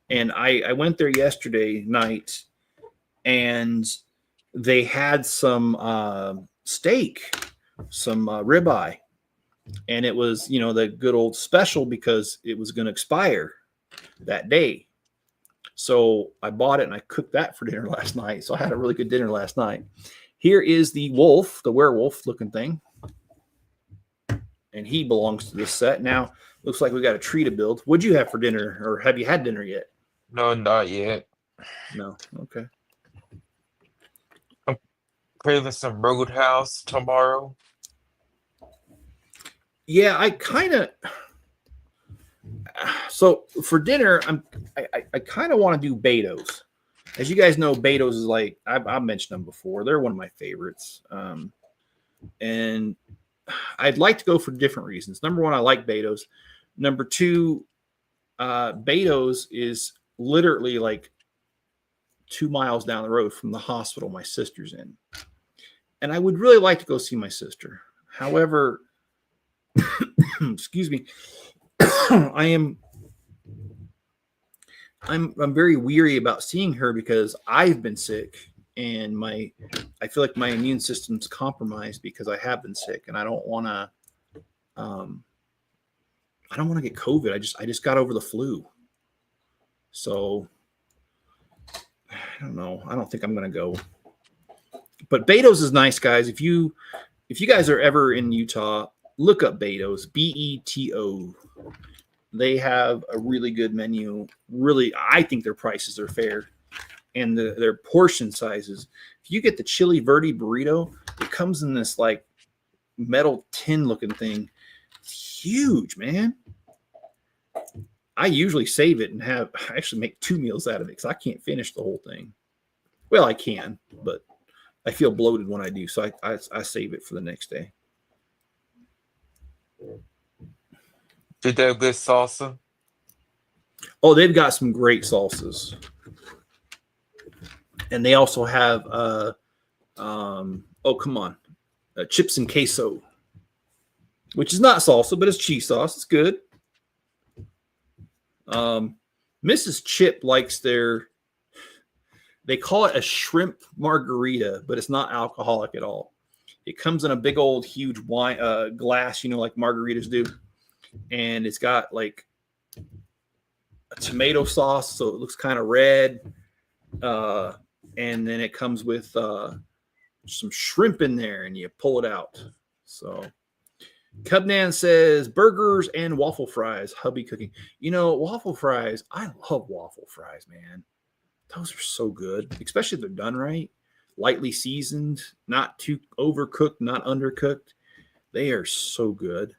And I went there yesterday night, and they had some steak, some ribeye, and it was the good old special because it was going to expire that day. So I bought it and I cooked that for dinner last night. So I had a really good dinner last night. Here is the wolf, the werewolf looking thing. And he belongs to this set. Now, looks like we got a tree to build. What'd you have for dinner, or have you had dinner yet? No, not yet. No. Okay. I'm craving some Roadhouse tomorrow. Yeah, I kind of. So for dinner, I kind of want to do Beto's. As you guys know, Beto's is like I've mentioned them before. They're one of my favorites, and I'd like to go for different reasons. Number one, I like Beto's. Number two, Beto's is literally like 2 miles down the road from the hospital my sister's in, and I would really like to go see my sister. However, excuse me. I'm very weary about seeing her because I've been sick and I feel like my immune system's compromised because I have been sick, and I don't want to get COVID. I just got over the flu. So I don't know. I don't think I'm going to go. But Beto's is nice, guys. If you guys are ever in Utah, look up Beto's, Beto. They have a really good menu. Really, I think their prices are fair, and their portion sizes. If you get the chili verde burrito, it comes in this like metal tin looking thing. It's huge, man. I usually save it and actually make 2 meals out of it because I can't finish the whole thing. Well, I can, but I feel bloated when I do, so I save it for the next day. Did they have good salsa? Oh, they've got some great salsas. And they also have chips and queso, which is not salsa, but it's cheese sauce. It's good. Mrs. Chip likes they call it a shrimp margarita, but it's not alcoholic at all. It comes in a big old huge wine glass, like margaritas do, and it's got like a tomato sauce, so it looks kind of red. And then it comes with some shrimp in there, and you pull it out. So Cubnan says burgers and waffle fries, hubby cooking. Waffle fries, I love waffle fries, man. Those are so good, especially if they're done right, lightly seasoned, not too overcooked, not undercooked. They are so good.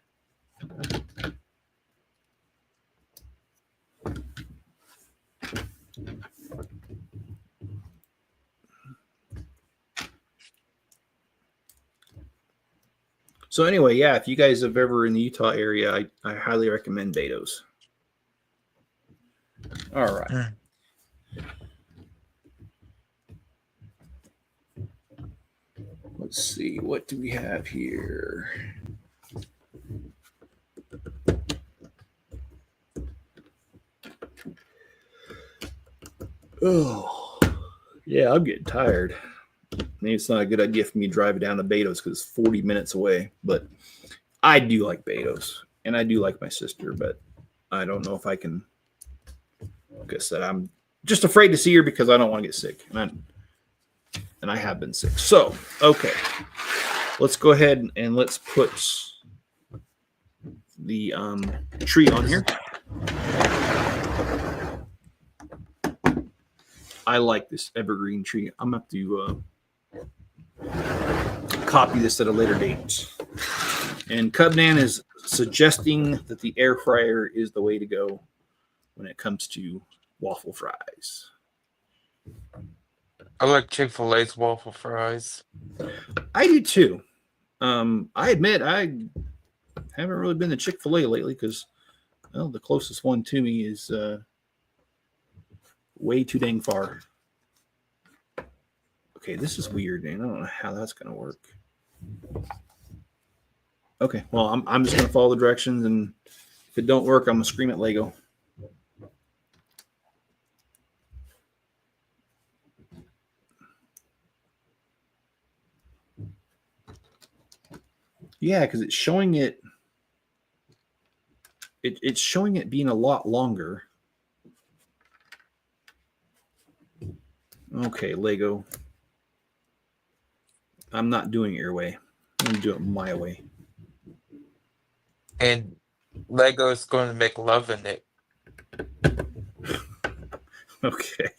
So anyway, yeah, if you guys have ever in the Utah area, I highly recommend Beto's. All right. Let's see, what do we have here? Oh, yeah, I'm getting tired. Maybe it's not a good idea for me to drive down to Beto's because it's 40 minutes away. But I do like Beto's, and I do like my sister, but I don't know if I can. Like I said, I'm just afraid to see her because I don't want to get sick. And I have been sick. So, okay. Let's go ahead and let's put the tree on here. I like this evergreen tree. I'm going to have to copy this at a later date. And Cubnan is suggesting that the air fryer is the way to go when it comes to waffle fries. I like Chick-fil-A's waffle fries. I do too. I admit I haven't really been to Chick-fil-A lately because, well, the closest one to me is way too dang far. Okay, this is weird, man. I don't know how that's going to work. Okay, well, I'm just going to follow the directions, and if it don't work, I'm going to scream at Lego. Yeah, because it's showing it. It's showing it being a lot longer. Okay, Lego. I'm not doing it your way. I'm going to do it my way. And Lego is going to make love in it. Okay.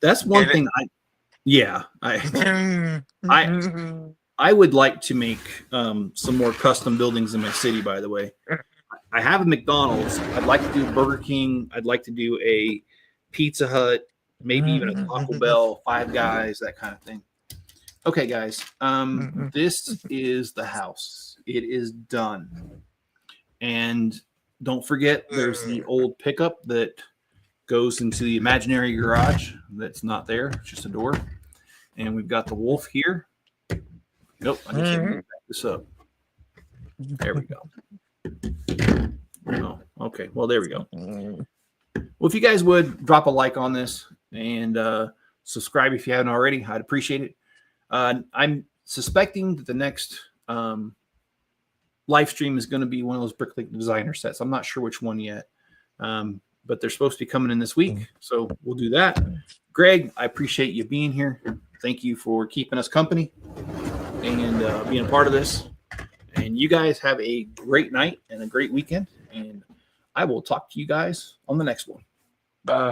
That's one thing I would like to make some more custom buildings in my city, by the way. I have a McDonald's. I'd like to do a Burger King. I'd like to do a Pizza Hut, maybe even a Taco Bell, Five Guys, that kind of thing. Okay, guys. This is the house. It is done. And don't forget, there's the old pickup that goes into the imaginary garage. That's not there. It's just a door. And we've got the wolf here. Nope, I just need to back this up. There we go. Oh, okay. Well, there we go. Well, if you guys would drop a like on this and subscribe if you haven't already, I'd appreciate it. I'm suspecting that the next live stream is going to be one of those Bricklink designer sets. I'm not sure which one yet, but they're supposed to be coming in this week, so we'll do that. Greg, I appreciate you being here. Thank you for keeping us company and being a part of this. And you guys have a great night and a great weekend. And I will talk to you guys on the next one. Bye.